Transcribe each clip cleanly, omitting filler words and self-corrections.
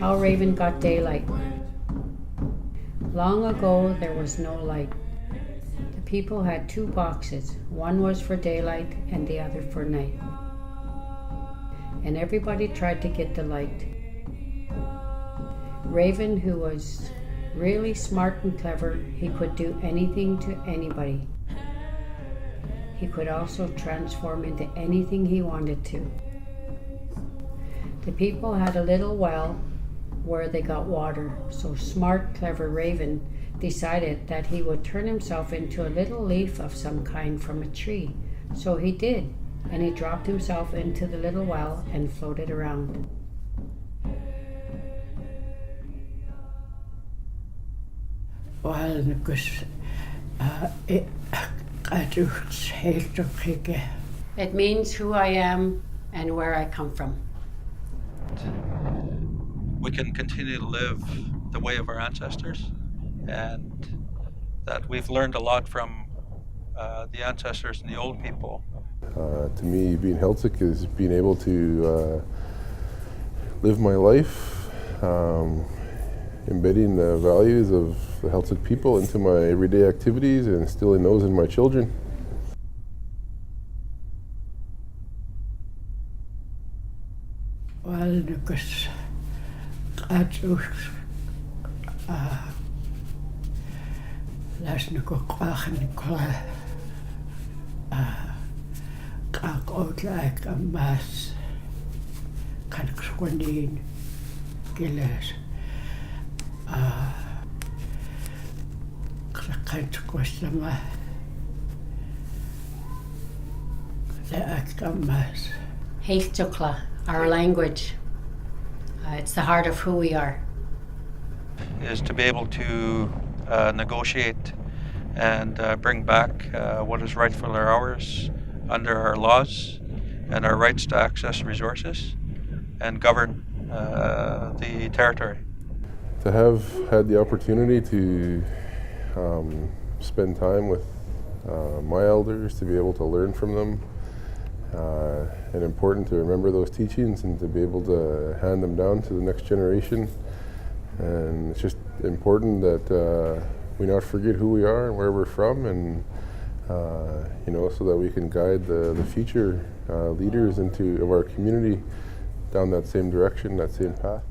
How Raven got daylight. Long ago, there was no light. The people had two boxes. One was for daylight and the other for night. And everybody tried to get the light. Raven, who was really smart and clever, he could do anything to anybody. He could also transform into anything he wanted to. The people had a little well where they got water, so smart, clever Raven decided that he would turn himself into a little leaf of some kind from a tree. So he did, and he dropped himself into the little well and floated around. It means who I am and where I come from. We can continue to live the way of our ancestors, and that we've learned a lot from the ancestors and the old people. To me, being Celtic is being able to live my life, embedding the values of the Celtic people into my everyday activities and instilling those in my children. Heiltukla, our language. It's the heart of who we are. Is to be able to negotiate and bring back what is rightfully ours under our laws and our rights to access resources and govern the territory. To have had the opportunity to spend time with my elders, to be able to learn from them, and important to remember those teachings and to be able to hand them down to the next generation. And it's just important that we not forget who we are and where we're from, and so that we can guide the future leaders of our community down that same direction, that same path.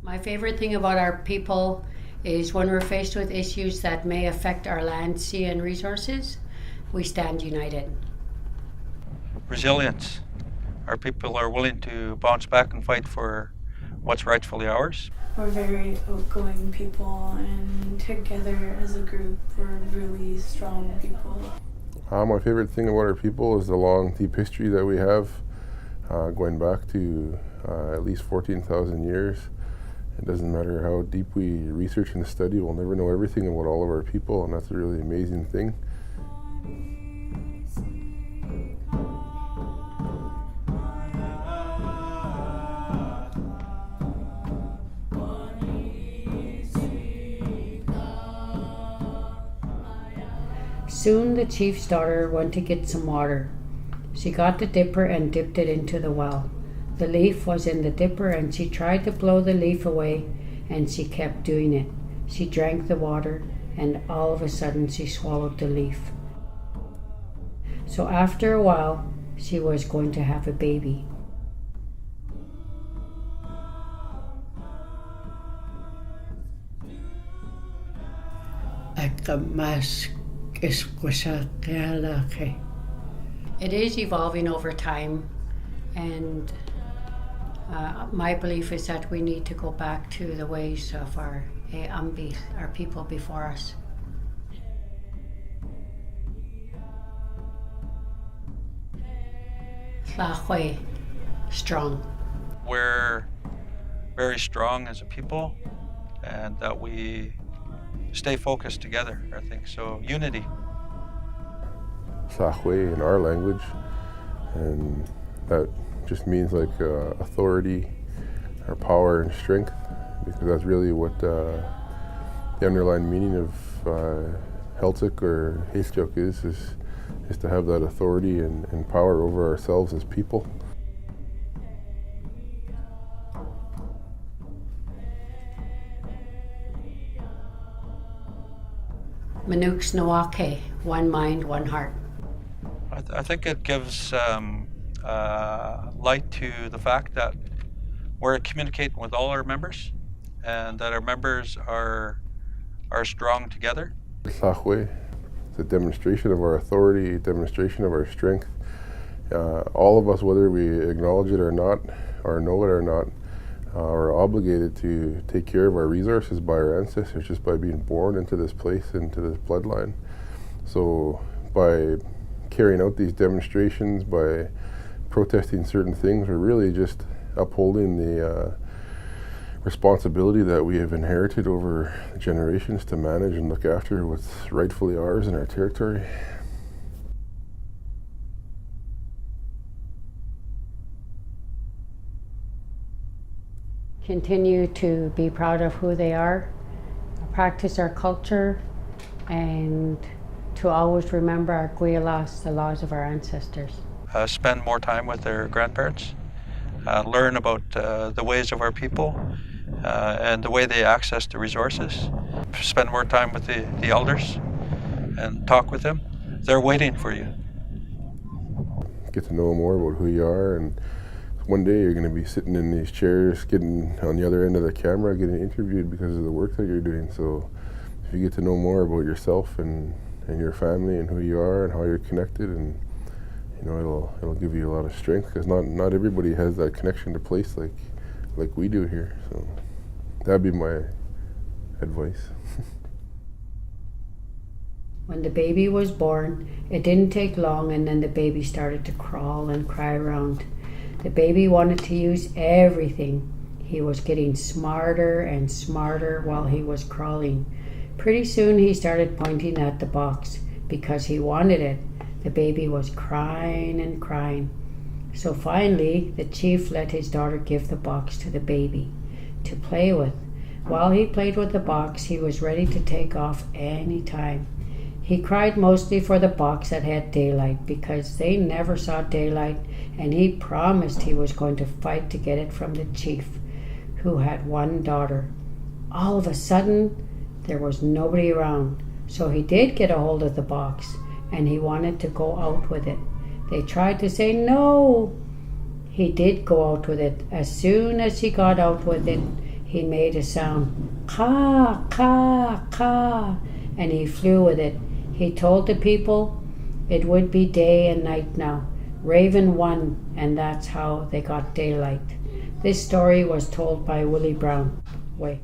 My favorite thing about our people is when we're faced with issues that may affect our land, sea, and resources, we stand united. Resilience. Our people are willing to bounce back and fight for what's rightfully ours. We're very outgoing people, and together as a group, we're really strong people. My favorite thing about our people is the long, deep history that we have, going back to at least 14,000 years. It doesn't matter how deep we research and study, we'll never know everything about all of our people, and that's a really amazing thing. Soon the chief's daughter went to get some water. She got the dipper and dipped it into the well. The leaf was in the dipper and she tried to blow the leaf away, and she kept doing it. She drank the water and all of a sudden she swallowed the leaf. So after a while, she was going to have a baby. It is evolving over time, and my belief is that we need to go back to the ways of our Ambi, our people before us. Tlahwe, strong. We're very strong as a people, and that we stay focused together, I think. So unity. Tlahwe in our language, and that just means like authority or power and strength, because that's really what the underlying meaning of Celtic or Heiltuk is is to have that authority and power over ourselves as people. Manuk's N'We, one mind, one heart. I think it gives light to the fact that we're communicating with all our members, and that our members are strong together. N'We, it's a demonstration of our authority, a demonstration of our strength. All of us, whether we acknowledge it or not, or know it or not, are obligated to take care of our resources by our ancestors, just by being born into this place, into this bloodline. So by carrying out these demonstrations, by protesting certain things, we're really just upholding the responsibility that we have inherited over generations to manage and look after what's rightfully ours in our territory. Continue to be proud of who they are, practice our culture, and to always remember our guialas, the laws of our ancestors. Spend more time with their grandparents, learn about the ways of our people and the way they access the resources. Spend more time with the elders and talk with them. They're waiting for you. Get to know more about who you are, and one day you're going to be sitting in these chairs, getting on the other end of the camera, getting interviewed because of the work that you're doing. So if you get to know more about yourself and your family and who you are and how you're connected, and it'll give you a lot of strength, because not everybody has that connection to place like we do here. So that'd be my advice. When the baby was born, it didn't take long, and then the baby started to crawl and cry around. The baby wanted to use everything. He was getting smarter and smarter while he was crawling. Pretty soon he started pointing at the box because he wanted it. The baby was crying and crying. So finally, the chief let his daughter give the box to the baby to play with. While he played with the box, he was ready to take off any time. He cried mostly for the box that had daylight, because they never saw daylight, and he promised he was going to fight to get it from the chief, who had one daughter. All of a sudden, there was nobody around, so he did get a hold of the box, and he wanted to go out with it. They tried to say no. He did go out with it. As soon as he got out with it, he made a sound, ka, ka, ka, and he flew with it. He told the people it would be day and night now. Raven won, and that's how they got daylight. This story was told by Willie Brown. Wait.